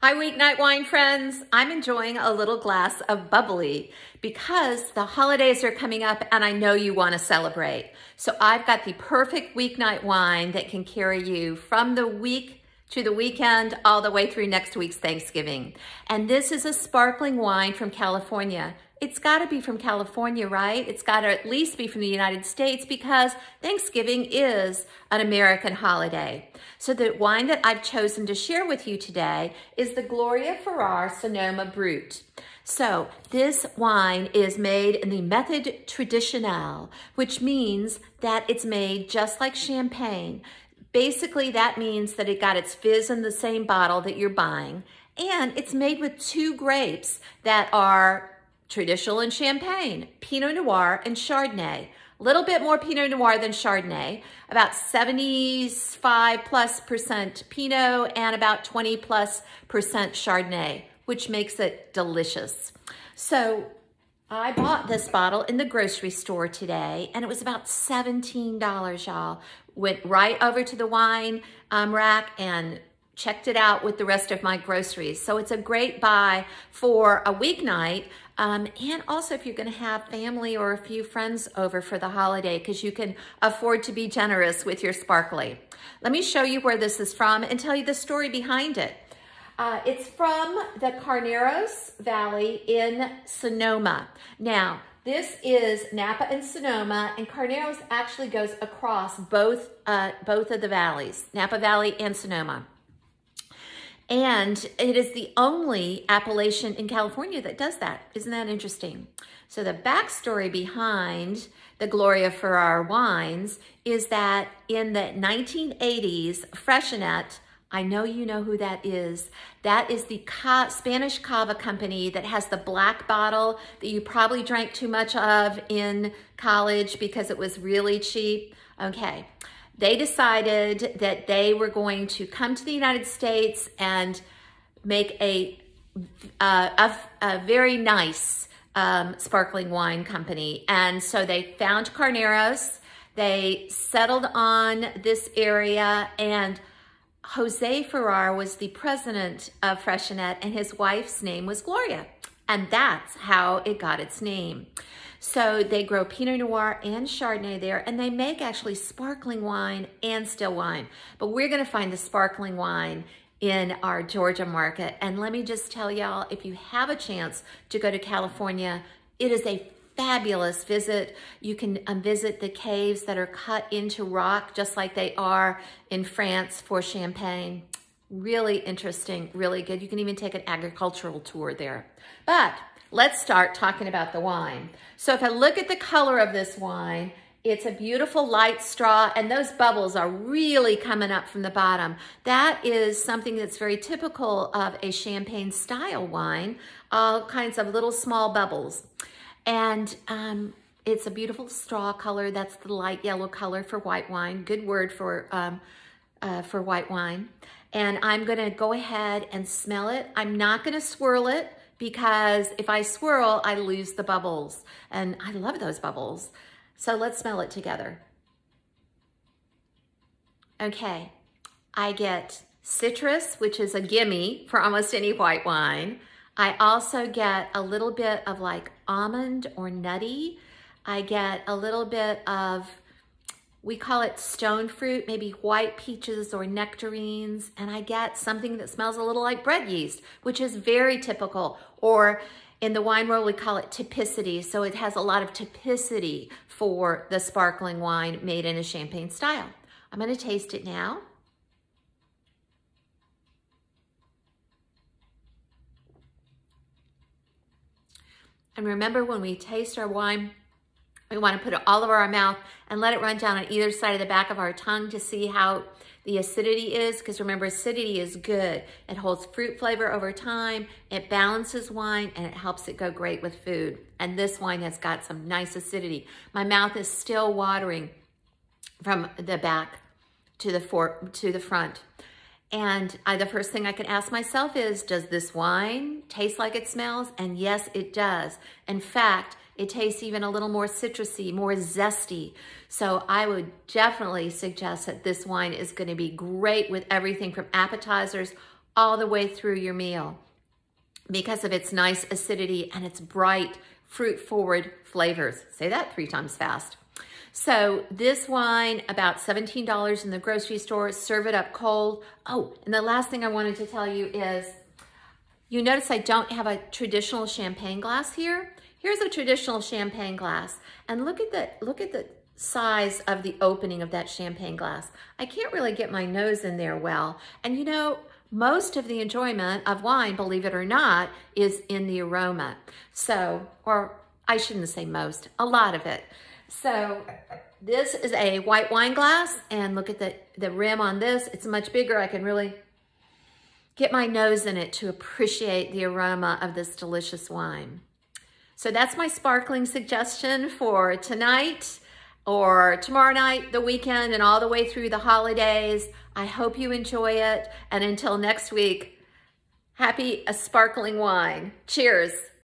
Hi, weeknight wine friends. I'm enjoying a little glass of bubbly because the holidays are coming up and I know you want to celebrate. So I've got the perfect weeknight wine that can carry you from the week to the weekend all the way through next week's Thanksgiving. And this is a sparkling wine from California. It's got to be from California, right? It's got to at least be from the United States because Thanksgiving is an American holiday. So the wine that I've chosen to share with you today is the Gloria Ferrer Sonoma Brut. So this wine is made in the method traditionnelle, which means that it's made just like champagne. Basically, that means that it got its fizz in the same bottle that you're buying, and it's made with two grapes that are traditional in Champagne, Pinot Noir and Chardonnay. A little bit more Pinot Noir than Chardonnay, about 75+% Pinot and about 20+% Chardonnay, which makes it delicious. So I bought this bottle in the grocery store today, and it was about $17, y'all. Went right over to the wine rack and checked it out with the rest of my groceries. So it's a great buy for a weeknight, and also if you're gonna have family or a few friends over for the holiday, because you can afford to be generous with your sparkly. Let me show you where this is from and tell you the story behind it. It's from the Carneros Valley in Sonoma. Now, this is Napa and Sonoma, and Carneros actually goes across both of the valleys, Napa Valley and Sonoma. And it is the only appellation in California that does that. Isn't that interesting? So the backstory behind the Gloria Ferrer wines is that in the 1980s, Freshenet, I know you know who that is. That is the Spanish Cava company that has the black bottle that you probably drank too much of in college because it was really cheap. Okay. They decided that they were going to come to the United States and make a very nice sparkling wine company. And so they found Carneros. They settled on this area, and Jose Ferrer was the president of Freshenet, and his wife's name was Gloria. And that's how it got its name. So they grow Pinot Noir and Chardonnay there, and they make actually sparkling wine and still wine. But we're gonna find the sparkling wine in our Georgia market. And let me just tell y'all, if you have a chance to go to California, it is a fabulous visit. You can visit the caves that are cut into rock, just like they are in France for Champagne. Really interesting, really good. You can even take an agricultural tour there. But let's start talking about the wine. So if I look at the color of this wine, it's a beautiful light straw, and those bubbles are really coming up from the bottom. That is something that's very typical of a Champagne style wine, all kinds of little small bubbles. And it's a beautiful straw color. That's the light yellow color for white wine. Good word for white wine. And I'm gonna go ahead and smell it. I'm not gonna swirl it because if I swirl, I lose the bubbles. And I love those bubbles. So let's smell it together. Okay, I get citrus, which is a gimme for almost any white wine. I also get a little bit of like almond or nutty. I get a little bit of, we call it stone fruit, maybe white peaches or nectarines. And I get something that smells a little like bread yeast, which is very typical. Or in the wine world, we call it typicity. So it has a lot of typicity for the sparkling wine made in a Champagne style. I'm gonna taste it now. And remember, when we taste our wine, we want to put it all over our mouth and let it run down on either side of the back of our tongue to see how the acidity is, because remember, acidity is good. It holds fruit flavor over time, it balances wine, and it helps it go great with food. And this wine has got some nice acidity. My mouth is still watering from the back to the front. And the first thing I can ask myself is, does this wine taste like it smells? And yes, it does. In fact, it tastes even a little more citrusy, more zesty. So I would definitely suggest that this wine is going to be great with everything from appetizers all the way through your meal because of its nice acidity and its bright, fruit-forward flavors. Say that 3 times fast. So this wine, about $17 in the grocery store. Serve it up cold. Oh, and the last thing I wanted to tell you is, you notice I don't have a traditional champagne glass here. Here's a traditional champagne glass, and look at the size of the opening of that champagne glass. I can't really get my nose in there well, and you know, most of the enjoyment of wine, believe it or not, is in the aroma. So, or I shouldn't say most, a lot of it. So this is a white wine glass, and look at the rim on this. It's much bigger. I can really get my nose in it to appreciate the aroma of this delicious wine. So that's my sparkling suggestion for tonight or tomorrow night, the weekend, and all the way through the holidays. I hope you enjoy it. And until next week, happy sparkling wine. Cheers.